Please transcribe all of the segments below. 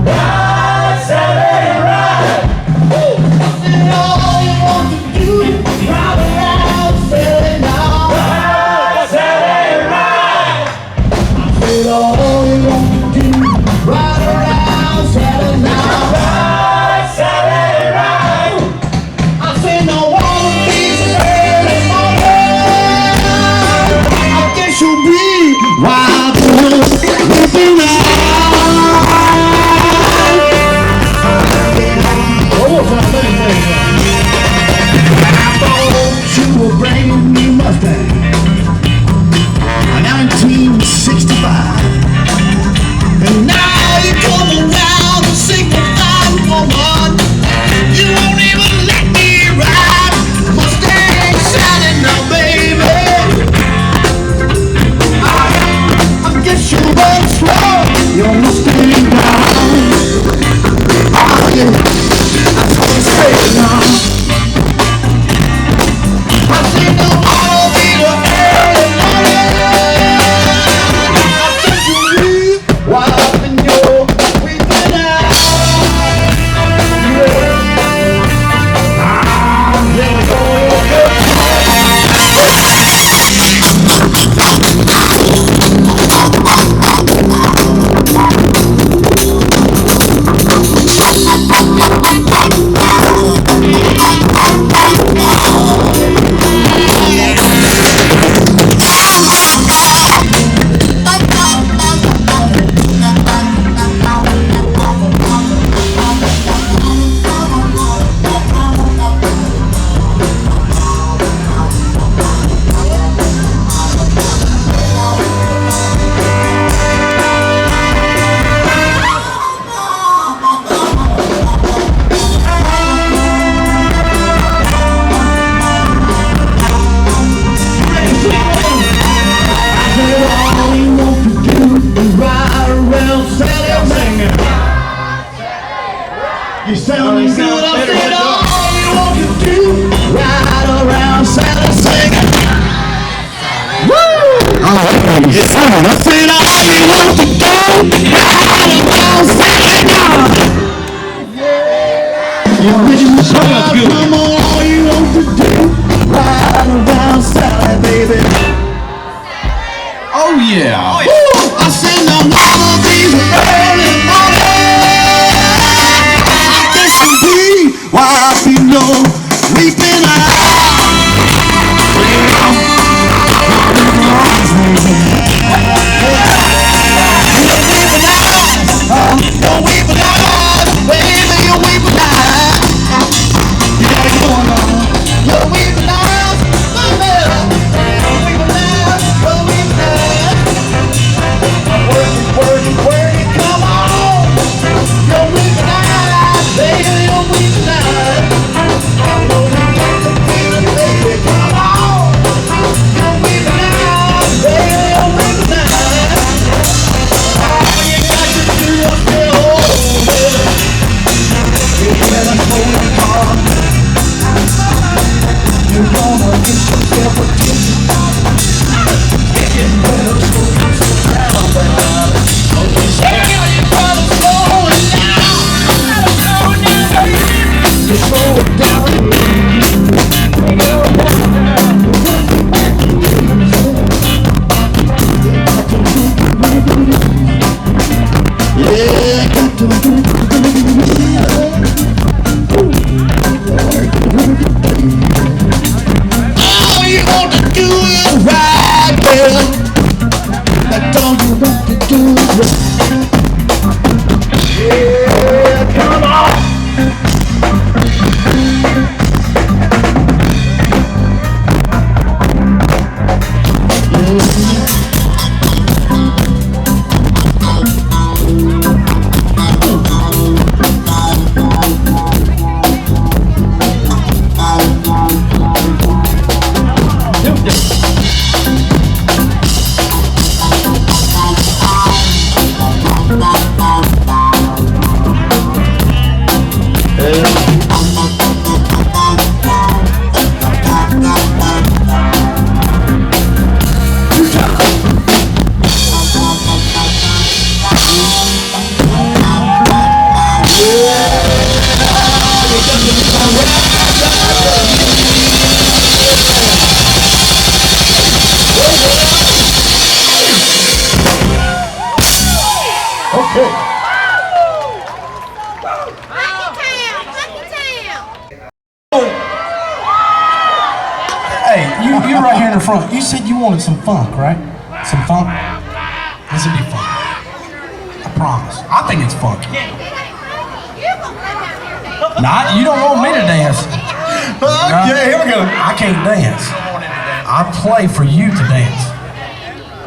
Ride, Saturday, ride. And all you want to do is ride around Saturday now. Ride, Saturday, ride. And all you want to do is ride around Saturday now. Ride, Saturday, ride. I say no one is early morning. I guess you'll be wild looking out. You a brand new Mustang, a 1965, and now you come around and sing the fine woman. You won't even let me ride. Mustang shining now, baby. I guess you run slow, your Mustang down. Oh yeah, that's what I say now. I see no more be the early morning. I guess you leave while up in your weeping eyes. You sounding good, I said all you want to do, ride around Sally singing. Woo! I said all you want to do, ride around Sally now. Come on, all you want to do, ride around Sally, baby. Oh yeah. Woo! I said no more of these early why I feel no weeping Don't weeping eyes, baby, you're weeping eyes. You got it going on. You're weeping eyes, baby. You're weeping eyes, you're weeping eyes. Working, come on. You're weeping eyes, baby, you're weeping eyes. Baby, come on. You're weeping eyes, baby, you're weeping eyes. All you got to do is stay home, baby. You better hold it hard. You're gonna get yourself a ticket. You better slow yourself down, baby. Hey, you gotta slow it down. You slow it down. Yeah, I got to do it. All you want to do is ride, girl. That's all you want to do is ride. Yeah, come on. Okay. Hey, you right here in the front. You said you wanted some funk, right? Some funk? This would be fun. I promise. I think it's funky. Nah, you don't want me to dance. Okay, here we go. I can't dance. I play for you to dance.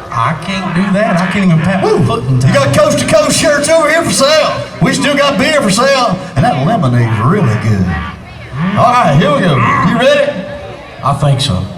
I can't do that. I can't even pat my foot in time. You got coast to coast shirts over here for sale. We still got beer for sale, and that lemonade's really good. All right, here we go. You ready? I think so.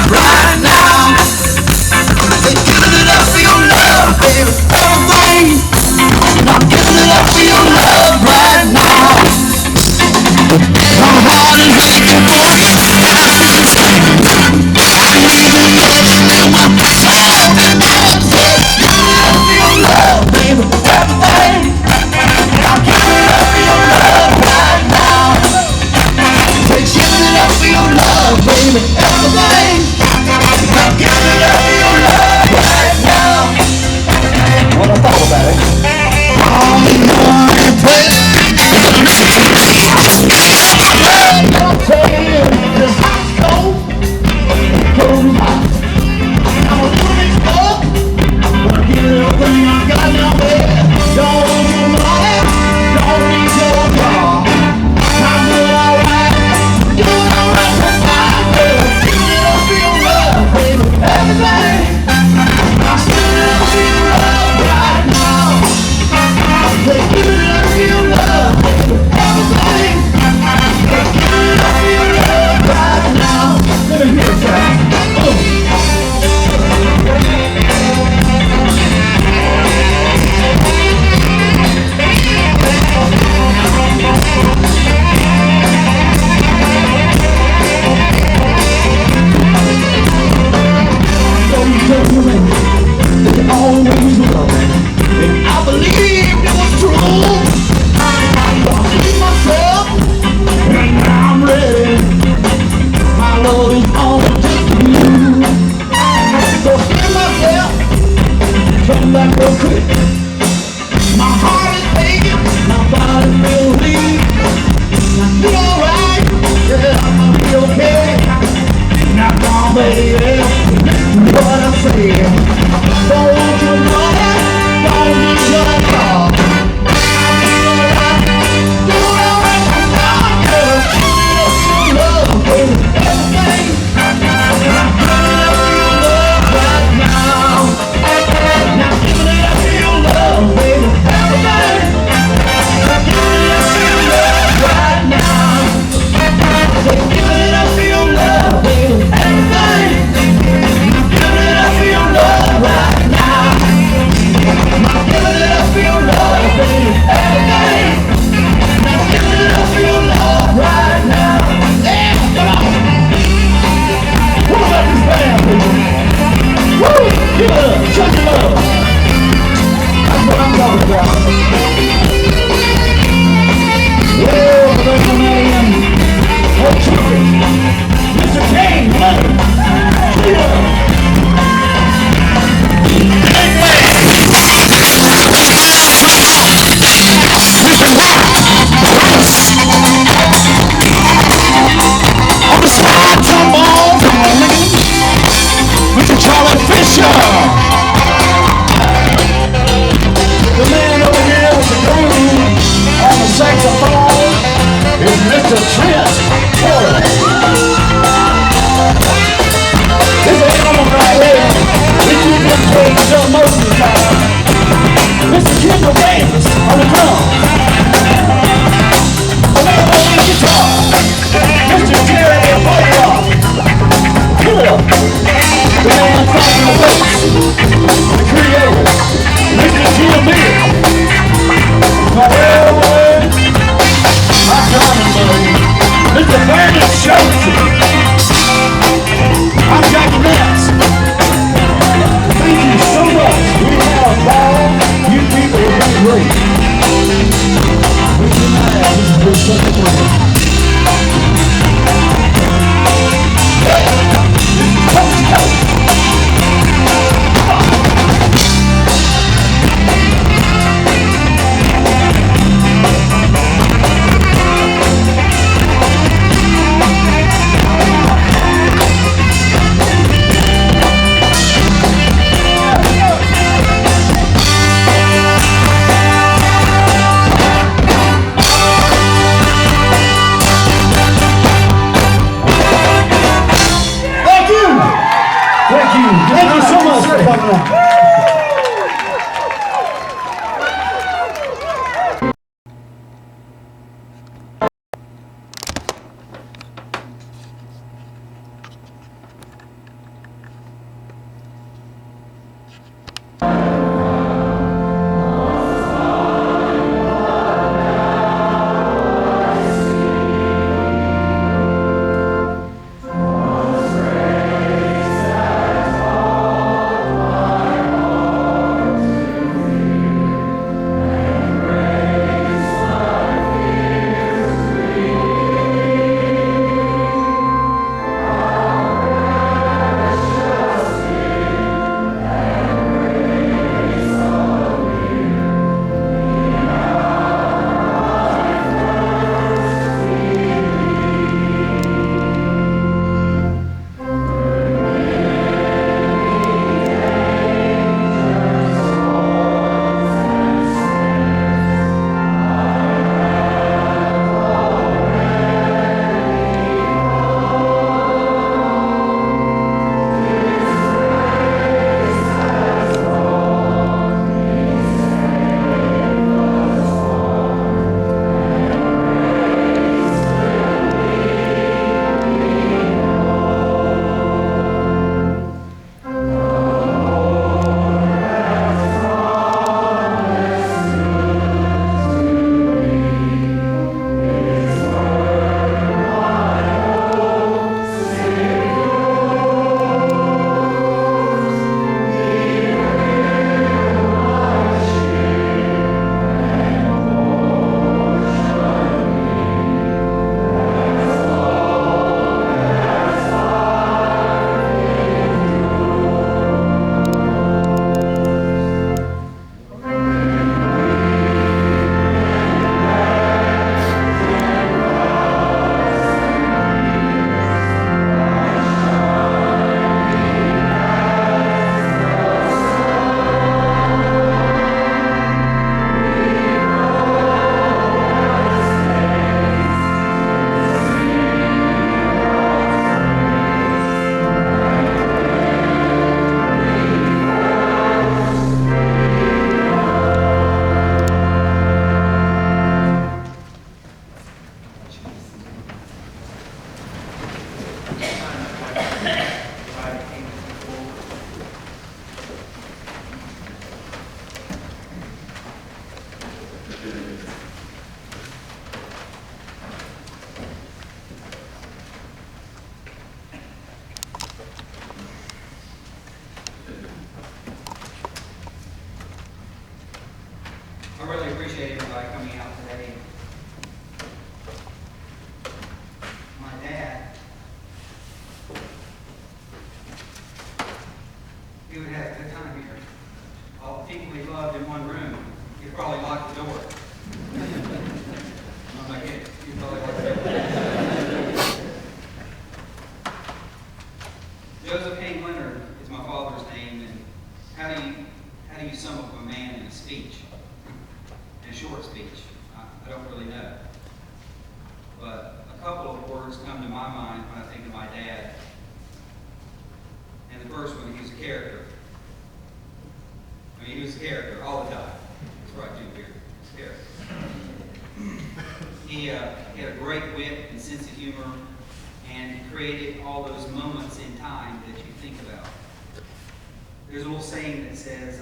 Right Thank you so much for coming out. I really appreciate everybody coming out today. My dad, he would have a good time here. All the people he loved in one room, he'd probably lock the door. I'm like, hey, he'd probably lock the door. Joseph Hayne Leonard is my father's name, and how do you sum up a man in a speech? In a short speech, I don't really know. But a couple of words come to my mind when I think of my dad. And the first one, he was a character. I mean, he was a character all the time. That's right, Jim Beard. He was a character. He had a great wit and sense of humor, and he created all those moments in time that you think about. There's a little saying that says,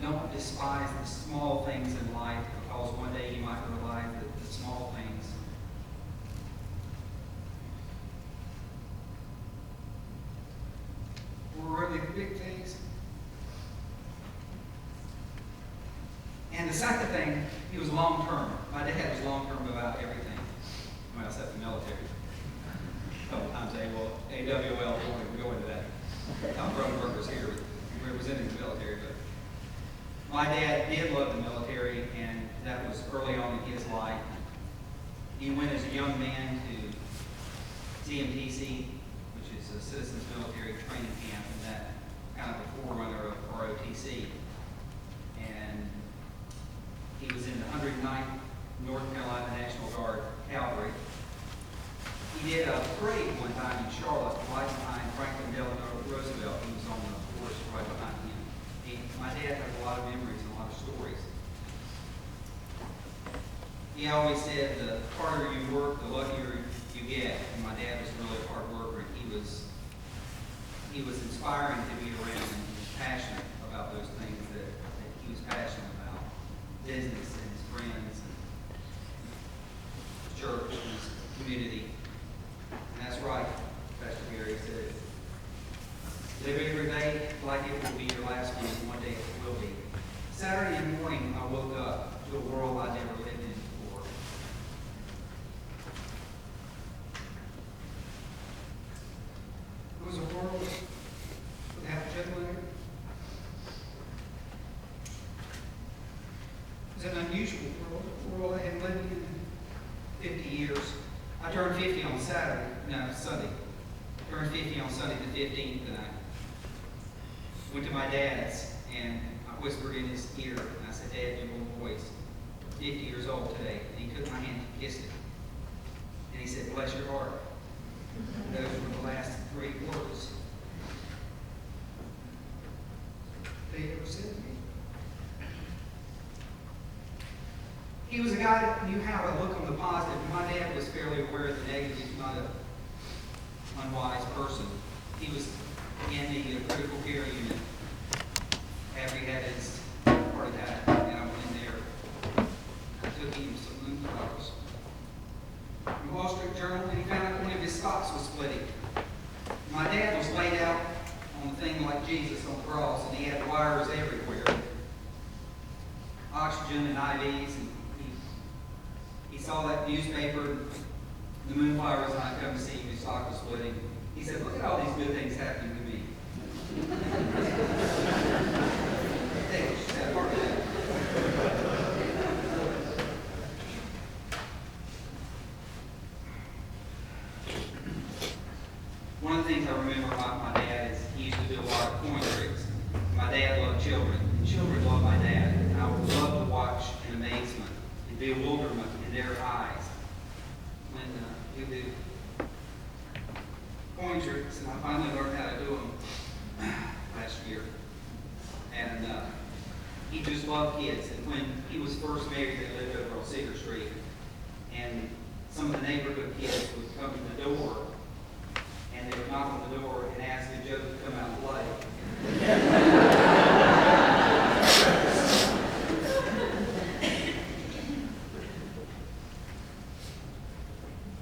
don't despise the small things in life, because one day you might realize that the small things were really the big things. And the second thing, he was long-term. My dad was long-term about FILE012, we'll go into that. I'm from workers here, representing the military, but my dad did love the military, and that was early on in his life. He went as a young man to TMTC, which is a Citizens Military Training Camp, and that kind of a forerunner of ROTC. And he was in the 109th North Carolina National Guard Cavalry. He did a parade one time in Charlotte, right behind Franklin Delano Roosevelt. He was on the horse right behind him. My dad has a lot of memories and a lot of stories. He always said the harder you work, the luckier you get. And my dad was a really hard worker, and he was inspiring to be around, and he was passionate about those things that he was passionate about. Business and his friends and church and his community. And that's right, Pastor Gary said. Live every day like it will be your last one, and one day it will be. Saturday morning, I woke up to a world I never lived in before. It was a world without a gentleman. It was an unusual world, a world I had lived in 50 years. I turned 50 on Sunday. I turned 50 on Sunday the 15th, and I went to my dad's, and I whispered in his ear, and I said, "Dad, your little boy's 50 years old today." And he took my hand and kissed it. And he said, "Bless your heart." And those were the last 3 words that he ever said to me. He was a guy that knew how to look on the positive. My dad was fairly aware of the negative. He's not an unwise person. He was in the critical care unit after he had his heart attack, and I went in there. I took him some moonflowers from the Wall Street Journal, and he found out one of his stocks was splitting. My dad was laid out on a thing like Jesus on the cross, and he had wires everywhere, oxygen and IVs, and he saw that newspaper, the moonflowers, and I come to see him, his stock was splitting. He said, "Look at all these good things happening to me." One of the things I remember about my dad is he used to do a lot of coin tricks. My dad loved children, and children loved my dad. And I would love to watch in amazement and bewilderment in their eyes when he would do coin tricks, and I finally learned how to do them last year. And he just loved kids. And when he was first married, they lived over on Cedar Street, and some of the neighborhood kids would come to the door, and they would knock on the door and ask if Joe could come out and play.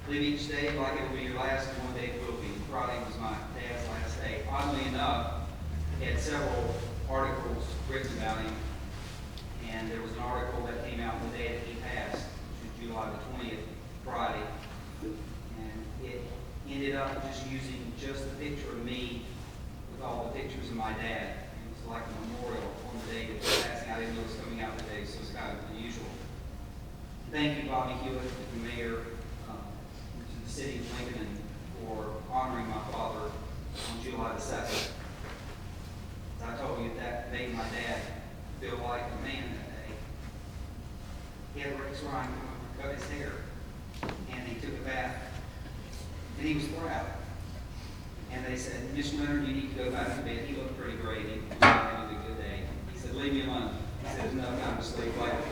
Live each day like it will be your last, and one day it will be. Friday was my dad's last day. Oddly enough, he had several articles written about him, and there was an article that came out the day that he passed, which was July the 20th, Friday, and it ended up just using just a picture of me with all the pictures of my dad. It was like a memorial on the day that he was passing. I didn't know it was coming out today, so it's kind of unusual. Thank you, Bobby Hewitt, the mayor, to the city of Lincoln, for honoring my father on July the 2nd. As I told you, that made my dad feel like a man that day. He had Rex Ryan come over and cut his hair, and he took a bath, and he was proud. And they said, "Mr. Leonard, you need to go back to bed. He looked pretty great. He was having a good day." He said, "Leave me alone." He said, "There's enough time to sleep later."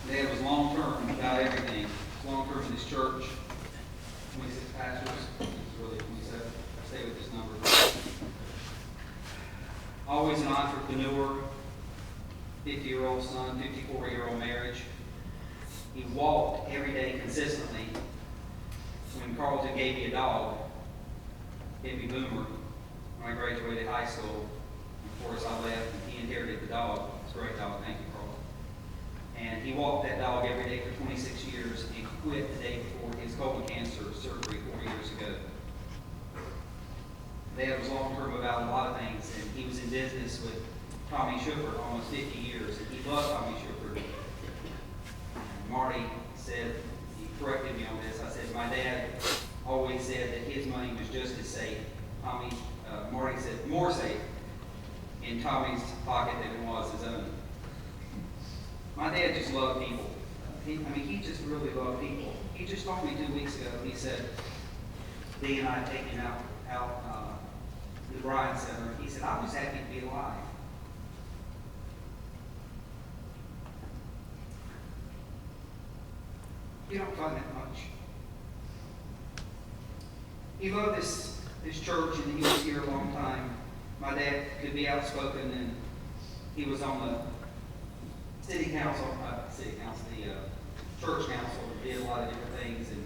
Dad was long-term about everything. Long-term in his church, 26 pastors. It was really 27. Stay with this number. Always an entrepreneur, 50-year-old son, 54-year-old marriage. He walked every day consistently. When Carlton gave me a dog, Baby Boomer, when I graduated high school, of course I left and he inherited the dog. It's a great dog, thank you, Carlton. And he walked that dog every day for 26 years and quit the day before his colon cancer surgery 4 years ago. Dad was long-term about a lot of things, and he was in business with Tommy Shepard almost 50 years, and he loved Tommy Shepard. Marty said, he corrected me on this, I said, my dad always said that his money was just as safe. Marty said, more safe in Tommy's pocket than it was his own. My dad just loved people. He just really loved people. He just told me 2 weeks ago, he said, Dee and I had taken him out to the Bryan Center. He said, I'm just happy to be alive. You don't find that much. He loved this church, and he was here a long time. My dad could be outspoken, and he was on the city council, the church council, and did a lot of different things. And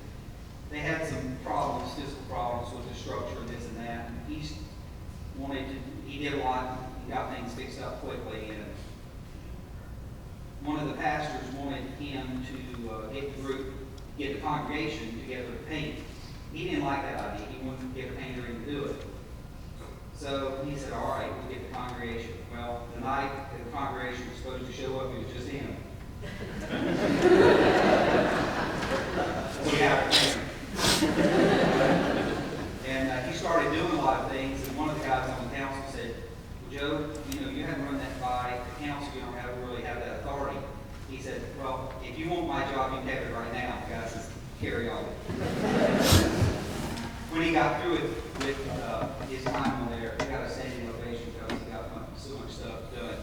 they had some problems, physical problems with the structure, this and that. And he did a lot, and got things fixed up quickly. And one of the pastors wanted him to get the congregation together to paint. He didn't like that idea. He wanted to get a painter in to do it. So he said, all right, we'll get the congregation. Well, the night that the congregation was supposed to show up, it was just him. So we have a painter. And he started doing a lot of things, and one of the guys on the council said, well, Joe, you haven't run that by the council, you don't really have that authority. He said, well, if you want my job, you can have it right now. The guy says, carry on. When he got through it with his time on there, he got a standing ovation because he got so much stuff done.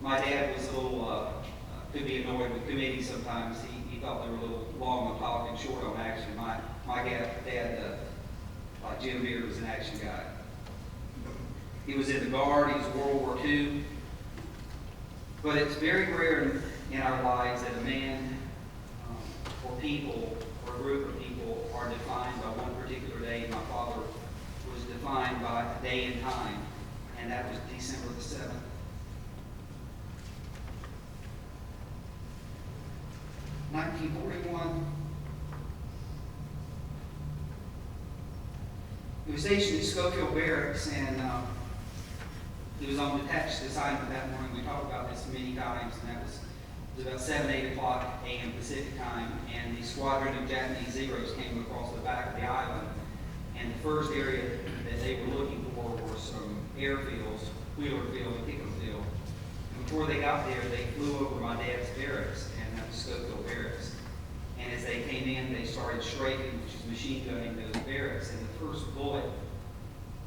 My dad was a little, could be annoyed with committees sometimes. He thought they were a little long on talk and short on action. My dad, like Jim Beard, was an action guy. He was in the Guard. He was World War II. But it's very rare in our lives that a man or people or a group of people are defined by one particular day. My father was defined by a day and time, and that was December the 7th. In 1941, he was stationed at Schofield Barracks, and he was on detached assignment that morning. We talked about this many times, and it was about 7, 8 o'clock a.m. Pacific time, and the squadron of Japanese Zeros came across the back of the island, and the first area that they were looking for were some airfields, Wheeler Field and Hickam Field. And before they got there, they flew over my dad's barracks, and that was Schofield Barracks. And as they came in, they started strafing, which is machine gunning those barracks, and the first bullet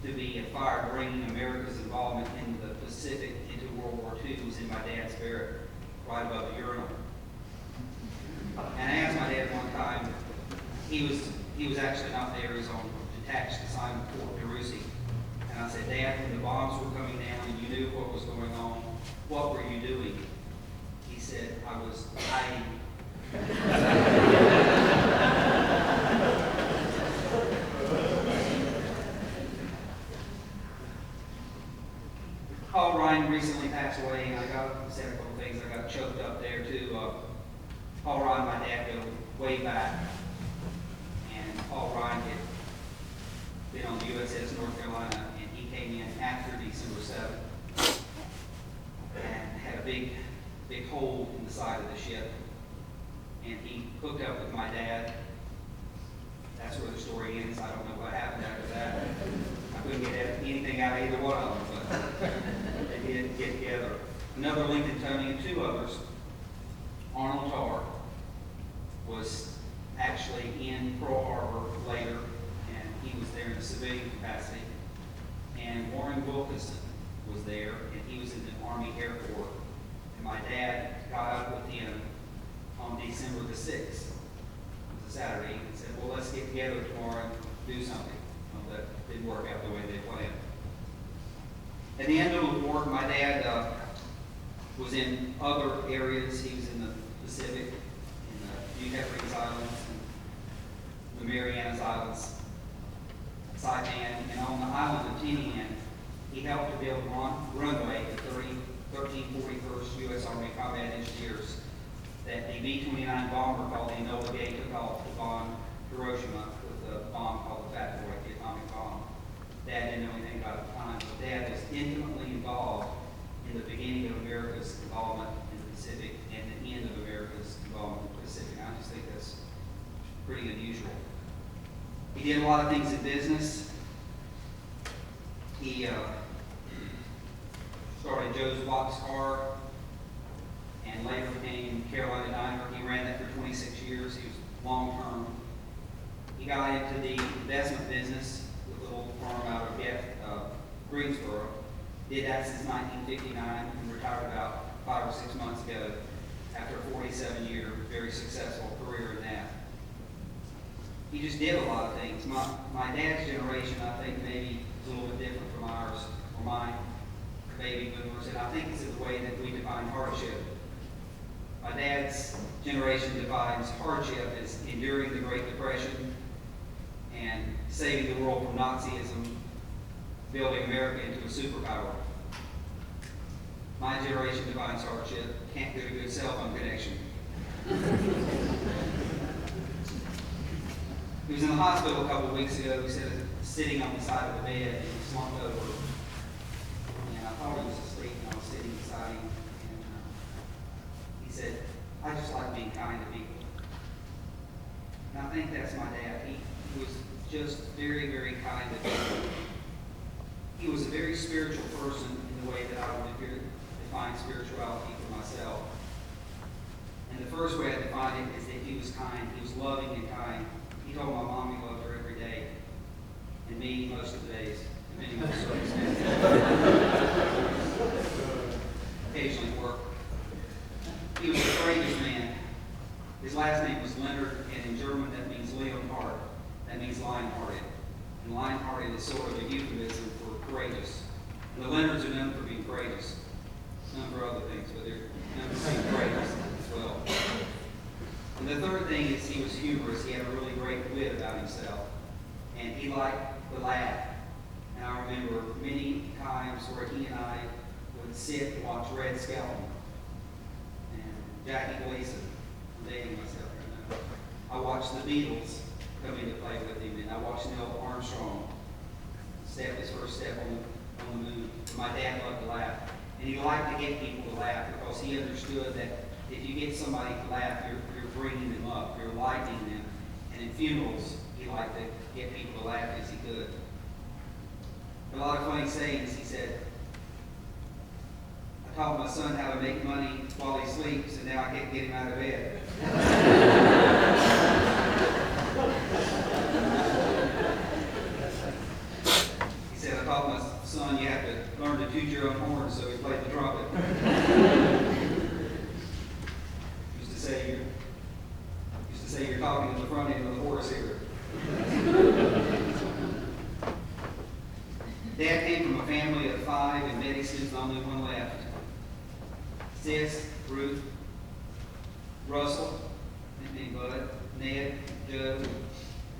to be fired, bringing America's involvement in the Pacific into World War II, was in my dad's barrack, right above the urinal. And I asked my dad one time, he was actually not there, he was on detached assignment Fort DeRussy. And I said, Dad, when the bombs were coming down and you knew what was going on, what were you doing? He said, I was hiding. Paul Ryan recently passed away, and I said a couple things. I got choked up there too. Paul Ryan, my dad, go way back, and Paul Ryan had been on the USS North Carolina, and he came in after December 7th and had a big hole in the side of the ship, and he hooked up with my dad. That's where the story ends. I don't know what happened after that. I couldn't get anything out of either one of them, but they did get together. Another Lincoln Tony and two others. Arnold Tarr was actually in Pearl Harbor later, and he was there in a civilian capacity. And Warren Wilkinson was there, and he was in the Army Air Corps. And my dad got up with him on December the 6th. It was a Saturday, and said, well, let's get together tomorrow and do something. Well, that didn't work out the way they planned. At the end of the war, my dad was in other areas. He was in the Pacific, in the New Hebrides Islands, and the Marianas Islands, Saipan, and on the island of Tinian, he helped to build a runway to 1341st U.S. Army Combat Engineers that the B-29 bomber called the Enola Gay took off to bomb Hiroshima with a bomb called the Fat Boy, the atomic bomb. Dad didn't know anything about it at the time, but Dad was intimately involved in the beginning of America's involvement in the Pacific and the end of America's involvement in the Pacific. I just think that's pretty unusual. He did a lot of things in business. He started Joe's Box Car and later became Carolina Diner. He ran that for 26 years. He was long term. He got into the investment business with a little firm out of Greensboro. Did that since 1959 and retired about 5 or 6 months ago after a 47-year, very successful career in that. He just did a lot of things. My dad's generation, I think, maybe is a little bit different from ours, or mine, baby boomers, and I think it's the way that we define hardship. My dad's generation defines hardship as enduring the Great Depression and saving the world from Nazism, building America into a superpower. My generation defines hardship, can't get a good cell phone connection. He was in the hospital a couple of weeks ago. He said, sitting on the side of the bed, and he slumped over. And I thought he was asleep, and I was sitting beside him. And he said, I just like being kind to people. And I think that's my dad. He was just very, very kind to people. He was a very spiritual person in the way that I would define spirituality for myself. And the first way I define it is that he was kind. He was loving and kind. He told my mom he loved her every day, and me most of the days, depending on the circumstances. Occasionally work. He was a courageous man. His last name was Leonard, and in German that means Leonhard. That means lion-hearted. And lion-hearted is sort of a euphemism for courageous. And the Leonards are known for being courageous. Known for other things, but they're known for being courageous as well. And the third thing is he was humorous. He had a really great wit about himself. And he liked to laugh. And I remember many times where he and I would sit and watch Red Skelton and Jackie Gleason. I'm dating myself right now. I watched the Beatles come into play with him, and I watched Neil Armstrong step his first step on the moon. And my dad loved to laugh. And he liked to get people to laugh because he understood that if you get somebody to laugh, you're bringing them up, you're lightening them. And in funerals, he liked to get people to laugh as he could. A lot of funny sayings. He said, I taught my son how to make money while he sleeps, and now I can't get him out of bed. He said, I taught my son you have to learn to toot your own horn, so he played the trumpet. Used to say you're talking to the front end of the horse here. Dad came from a family of 5, and Betty Sue's the only one left. Sis, Ruth, Russell, and Bud, Ned, Joe,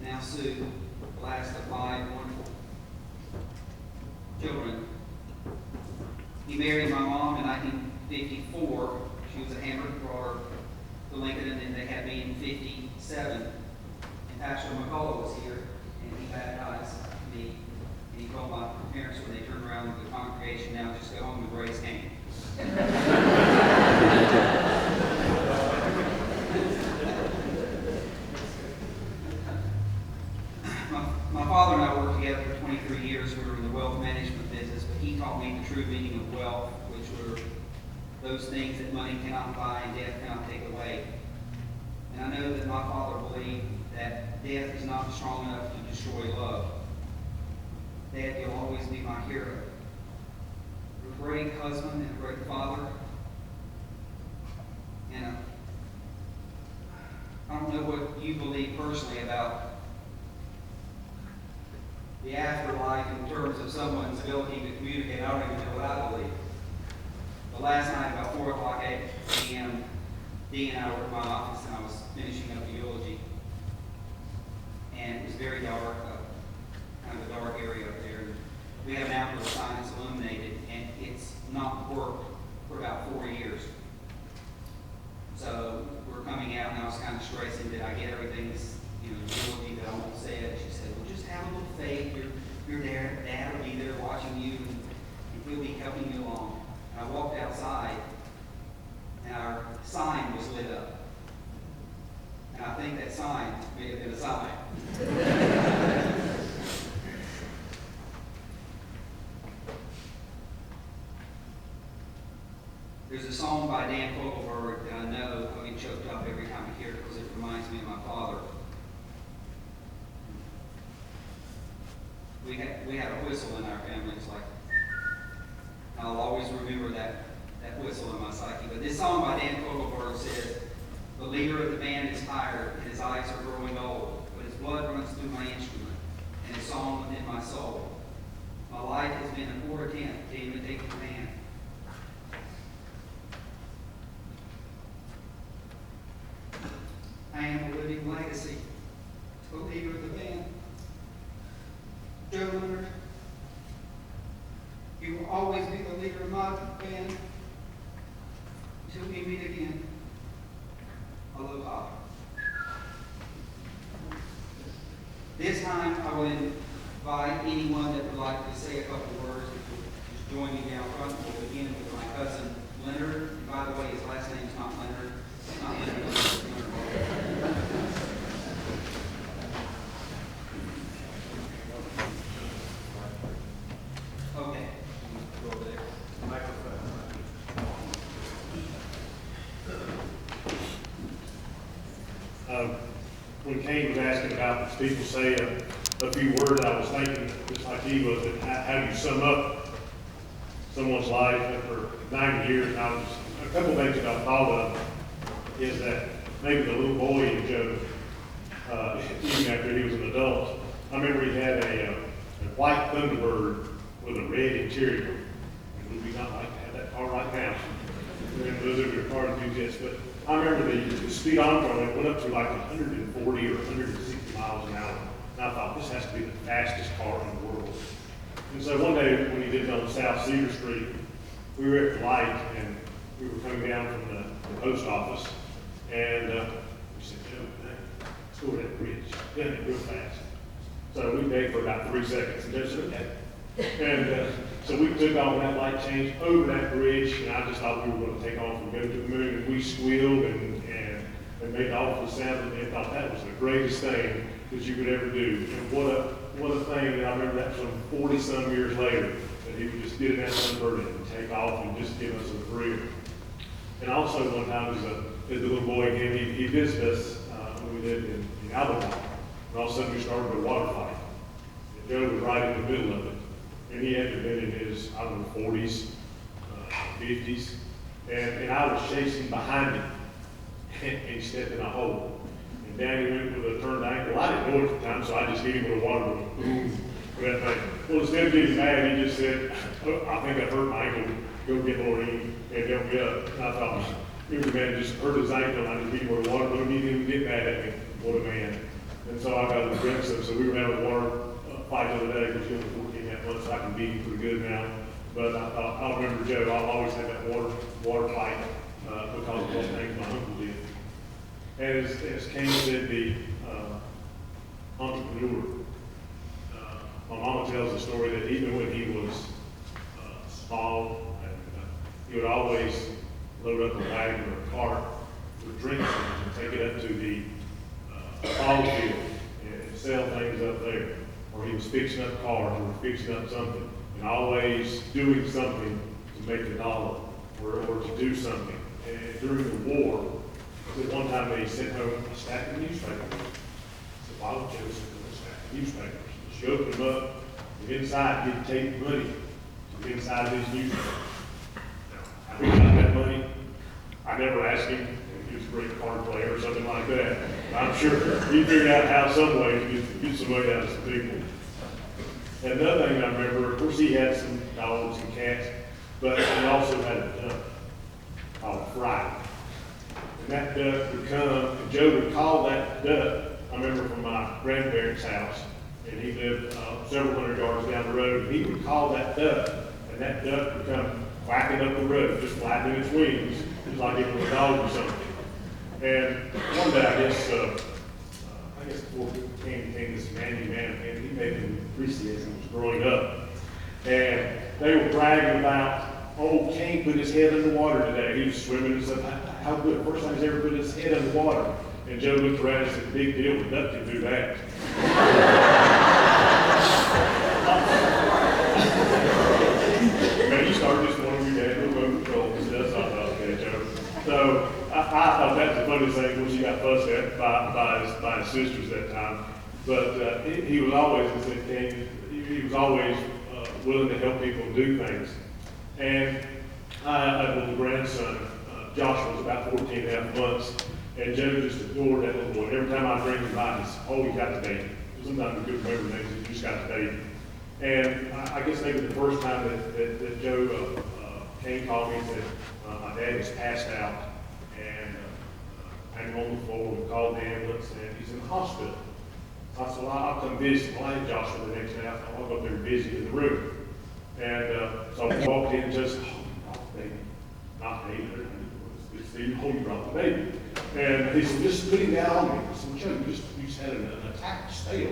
now Sue, the last of 5 wonderful children. He married my mom in 1954. She was a Hamburg, brought her to Lincoln, and then they had me in 57. And Pastor McCullough was here, and he baptized me. And he told my parents when they turned around to the congregation, now just go home and raise Cain. My father and I worked together for 23 years. We were in the wealth management business, but he taught me the true meaning of wealth, which were those things that money cannot buy and death cannot take away. And I know that my father believed that death is not strong enough to destroy love. Dad, you'll always be my hero. You're a great husband and a great father. And I don't know what you believe personally about the afterlife in terms of someone's ability to communicate. I don't even know what I believe. But last night, about 4 o'clock a.m., Dee and I were in my office, and I was finishing up the eulogy. And it was very dark, kind of a dark area up there. We have an outdoor sign that's illuminated, and it's not worked for about 4 years. So coming out, and I was kind of stressing that I get everything, guilty that I won't say it. She said, well, just have a little faith. Your dad will be there watching you, and he'll be helping you along. And I walked outside, and our sign was lit up. And I think that sign may have been a sign. There's a song by Dan Fogelberg that I know I get choked up every time I hear it because it reminds me of my father. We had a whistle in our family. It's like, I'll always remember that whistle in my psyche. But this song by Dan Fogelberg says, the leader of the band is tired and his eyes are growing old, but his blood runs through my instrument and his song within my soul. My life has been a poor attempt to imitate the man. I am a living legacy to the leader of the band. Joe Leonard, you will always be the leader of my band until we meet again. Aloha. This time I will invite anyone that would like to say a couple of words. Just join me down front. We'll begin with my cousin Leonard. And by the way, his last name is not Leonard. It's not Leonard. It's Leonard. Okay. Go over there. Microphone. When Kane was asking about this, people say a few words, I was thinking, just like he was, that how do you sum up someone's life after 90 years? And a couple of things that I thought of is that maybe the little boy in Joe, even after he was an adult, I remember he had a white Thunderbird with a red interior. It would be not like to have that car right now. And those are your car enthusiasts, but I remember the speed Armstrong, it went up to like 140 or 160 miles an hour. And I thought, this has to be the fastest car in the world. And so one day when he did it on South Cedar Street, we were at the light and we were coming down from the post office. And we said, Joe, let's go over that bridge. Done it real fast. So we begged for about 3 seconds. And Joe said, okay. And so we took off that light change over that bridge, and I just thought we were going to take off and go to the moon, and we squealed and made awful sound, and they thought that was the greatest thing that you could ever do. And what a thing, and I remember that some 40-some years later, that he would just get in that Thunderbird and take off and just give us a thrill. And also one time as a little boy again, he visited us when we lived in Alabama, and all of a sudden we started a water fight. And Joe was right in the middle of it. And he had to have been in his, 40s, 50s. And I was chasing behind him, and he stepped in a hole. And down he went with a turned ankle. I didn't know it at the time, so I just hit him with a water bottle. Boom. That thing. Well, instead of getting mad, he just said, oh, I think I hurt my ankle. Go get Maureen and help me up. And I thought, here's a man just hurt his ankle, and I just hit him with a water bottle. He didn't even get mad at me. What a man. And so I got a drink, so we were having a water fight the other day, because he was 14 that month, so I can beat him pretty good now. But I thought, I'll remember Joe. I'll always have that water fight because of those things my uncle did. And as Kane said, the entrepreneur, my mama tells the story that even when he was small, he would always load up a wagon or a cart with drinks and take it up to the ball field and sell things up there. Or he was fixing up cars or fixing up something, and always doing something to make a dollar or to do something. And during the war, one time they sent home a stack of newspapers. So why would Joe send home a stack of newspapers? She opened them up, and inside he'd take money to the inside of these newspapers. Now, how he got that money, I never asked him if he was a great card player or something like that. I'm sure he figured out how some way to get some money out of some people. And another thing I remember, of course, he had some dogs and cats, but he also had a duck called Friday. And that duck would come, and Joe would call that duck, I remember from my grandparents' house, and he lived several hundred yards down the road, and he would call that duck, and that duck would come quacking up the road, just flapping its wings, just like it was a dog or something. And one day, I guess before he became this manly man, and he made him appreciate as he was growing up. And they were bragging about, oh, Kane put his head in the water today. He was swimming and said, how good, first time he's ever put his head in the water. And Joe looked around and said, big deal, but Duck can do that. Man, you started this morning, we had no road patrol and stuff, so I thought, okay, Joe. So I thought that was the funniest thing, when she got fussed at by his sisters that time. But he was always, as it came, he was always willing to help people do things. And I had a little grandson, Joshua was about 14 and a half months, and Joe just adored that little boy. Every time I bring him by, he's, oh, he got the baby. Sometimes we couldn't remember names, he just got the baby. And I guess maybe the first time that Joe came called me and said, my dad is passed out, and hanging on the floor, we called the ambulance, and he's in the hospital. I said, well, I'll come visit. Well, I had Joshua the next day. I thought, I'll go up there and visit in the room. And so I walked in and just, oh, baby, not me. It's the home you brought the baby. And he said, just put him down on me. I said, Joe, you just had an attack stale.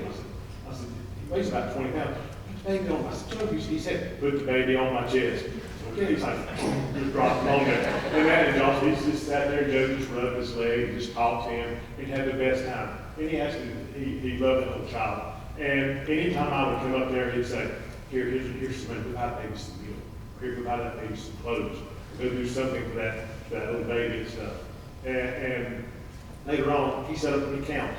I said, he weighs about 20 pounds. Put the baby on. I said, Joe, he said, put the baby on my chest. Okay, he's like, just dropped him on there. And that, Josh, he's just sat there, Joe just rubbed his leg, just talked to him, and had the best time. And he loved that little child. And anytime I would come up there, he'd say, here's some money, provide baby some meal. Here, provide that baby some clothes. Go do something for that little baby and stuff. And later on, he set up an account.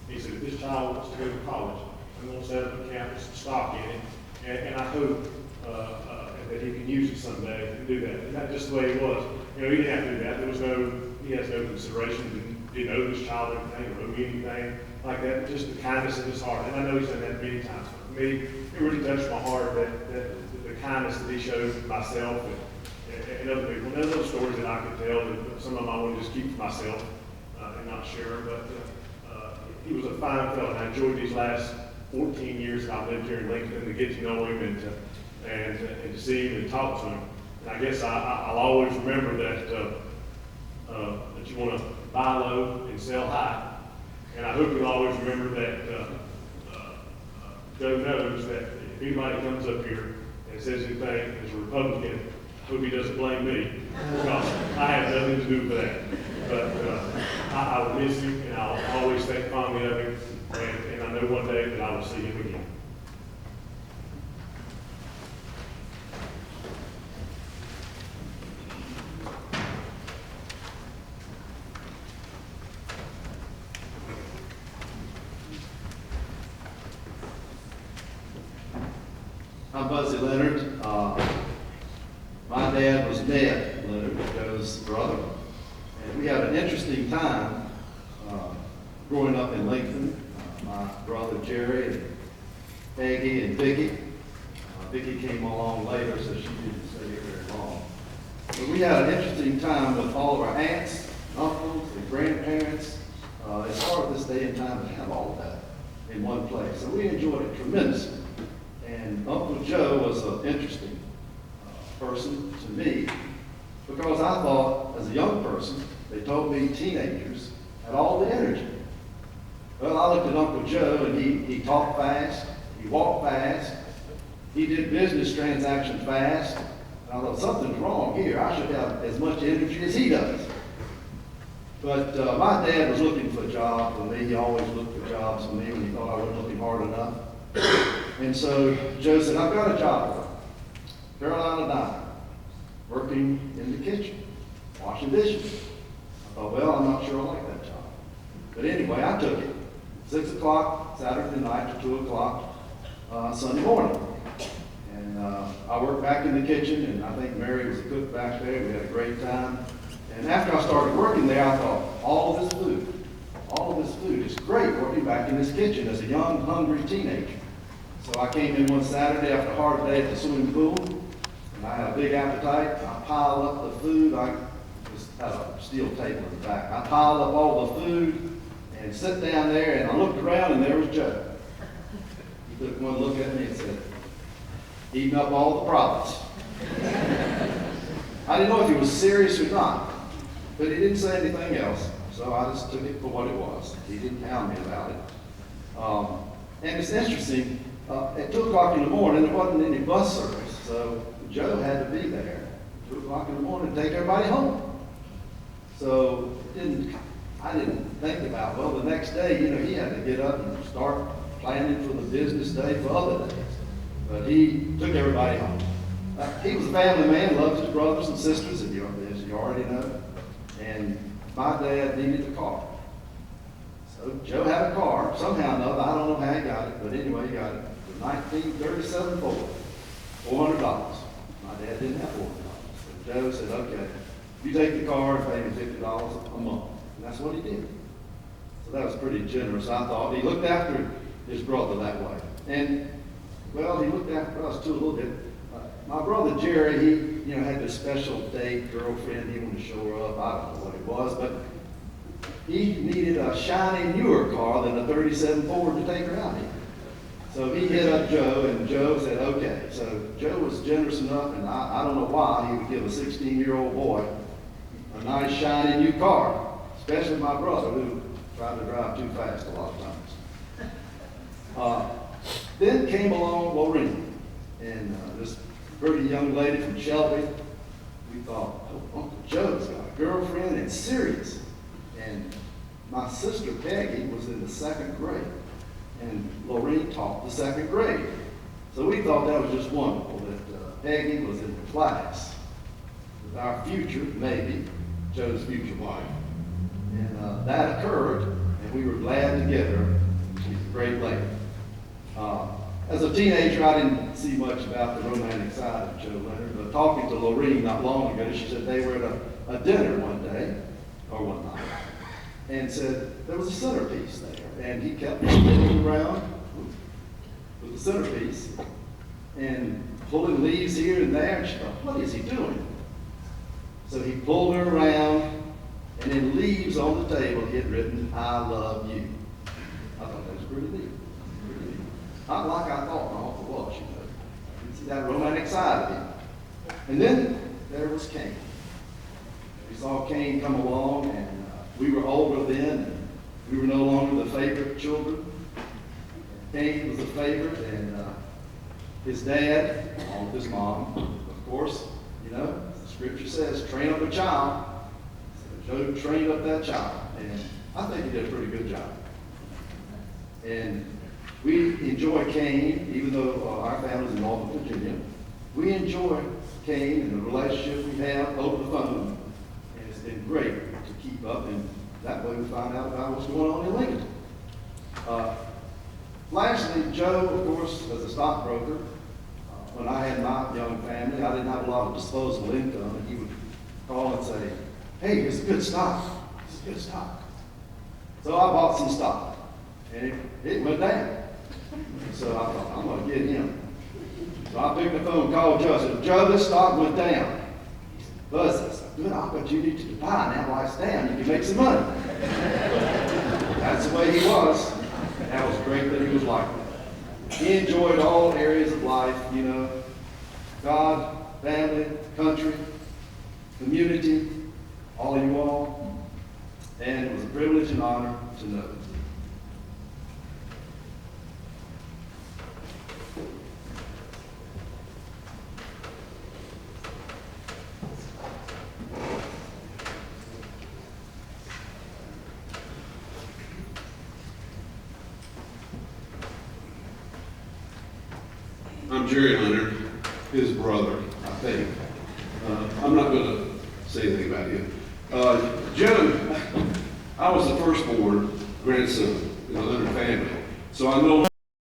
He said, if this child wants to go to college, I'm going to set up an account with some stock in it, and I hope that he can use it someday and do that. And that's just the way he was. You know, he didn't have to do that. He has no consideration, didn't owe his child anything or owe me anything like that, but just the kindness of his heart. And I know he's done that many times. For me, it really touched my heart that the kindness that he showed myself and other people. And there's those stories that I could tell, that some of them I want to just keep for myself and not share. But he was a fine fellow, and I enjoyed these last 14 years that I've lived here in Lincoln to get to know him and to see him and talk to him. And I guess I'll always remember that you want to buy low and sell high. And I hope you'll always remember that Joe knows that if anybody comes up here and says anything as a Republican, I hope he doesn't blame me, because I have nothing to do with that. But I will miss him, and I'll always think fondly of him, and I know one day that I will see him again. I'm Buzzy Leonard. My dad was Ned Leonard, Joe's brother. And we had an interesting time growing up in Lincoln. My brother Jerry and Peggy and Vicki. Vicki came along later, so she didn't stay here very long. But we had an interesting time with all of our aunts, uncles, and grandparents. It's hard this day and time to have all of that in one place. So we enjoyed it tremendously. And Uncle Joe was an interesting person to me, because I thought, as a young person, they told me teenagers had all the energy. Well, I looked at Uncle Joe, and he talked fast, he walked fast, he did business transactions fast, and I thought, something's wrong here. I should have as much energy as he does. But my dad was looking for a job for me. He always looked for jobs for me when he thought I wasn't looking hard enough. And so Joe said, I've got a job for you. Carolina Diner, working in the kitchen, washing dishes. I thought, well, I'm not sure I like that job. But anyway, I took it. 6 o'clock Saturday night to 2 o'clock Sunday morning. And I worked back in the kitchen, and I think Mary was the cook back there. We had a great time. And after I started working there, I thought, all of this food is great working back in this kitchen as a young, hungry teenager. So I came in one Saturday after a hard day at the swimming pool, and I had a big appetite. I piled up the food. I just had a steel table in the back. I piled up all the food and sat down there, and I looked around, and there was Joe. He took one look at me and said, eating up all the profits. I didn't know if he was serious or not, but he didn't say anything else. So I just took it for what it was. He didn't hound me about it. And it's interesting, at 2 o'clock in the morning, there wasn't any bus service, so Joe had to be there at 2 o'clock in the morning to take everybody home. So I didn't think about, well, the next day, he had to get up and start planning for the business day for other days. But he took everybody home. He was a family man, loved his brothers and sisters, as you already know. And my dad needed a car. So Joe had a car, somehow or another, I don't know how he got it, but anyway, he got it. The 1937 Ford, $400. My dad didn't have $400. So Joe said, okay, you take the car and pay me $50 a month. And that's what he did. So that was pretty generous, I thought. He looked after his brother that way. And, well, he looked after us too a little bit. My brother Jerry, he had this special date, girlfriend, he wanted to show her up. I don't know what it was, but he needed a shiny newer car than a 37 Ford to take her out in. So he hit up Joe, and Joe said, okay. So Joe was generous enough, and I don't know why he would give a 16-year-old boy a nice shiny new car, especially my brother who tried to drive too fast a lot of times. Then came along Lorraine, and this pretty young lady from Shelby. We thought, oh, Uncle Joe's got a girlfriend and serious. And my sister Peggy was in the 2nd grade, and Lorraine taught the 2nd grade. So we thought that was just wonderful that Peggy was in the class with our future, maybe, Joe's future wife. And that occurred, and we were glad to get her. She's a great lady. As a teenager, I didn't see much about the romantic side of Joe Leonard, but talking to Lorraine not long ago, she said they were at a dinner one day, or one night, and said there was a centerpiece there, and he kept spinning around with the centerpiece, and pulling leaves here and there, and she thought, what is he doing? So he pulled her around, and in leaves on the table, he had written, I love you. I thought that was pretty neat. Not like I thought my uncle was, You can see that romantic side of him. And then there was Cain. We saw Cain come along, and we were older then, and we were no longer the favorite children. Cain was the favorite, and his dad, along with his mom, of course, the scripture says, train up a child. So Joe trained up that child, and I think he did a pretty good job. And we enjoy Cain, even though our family's in Northern Virginia. We enjoy Cain and the relationship we have over the phone. And it's been great to keep up, and that way we find out about what's going on in Lincoln. Lastly, Joe, of course, as a stockbroker, when I had my young family, I didn't have a lot of disposable income, and he would call and say, hey, it's a good stock. It's a good stock. So I bought some stock, and it went down. So I thought, I'm going to get him. So I picked the phone and called Joe. I said, Joe, this stock went down. He said, Buzz, that's a good opportunity to buy. Now while it's down, you can make some money. That's the way he was. And that was great that he was like that. He enjoyed all areas of life, God, family, country, community, all of you all. And it was a privilege and honor to know him. I'm Jerry Leonard, his brother, I think. I'm not going to say anything about him. Joe, I was the firstborn grandson in the Leonard family, so I know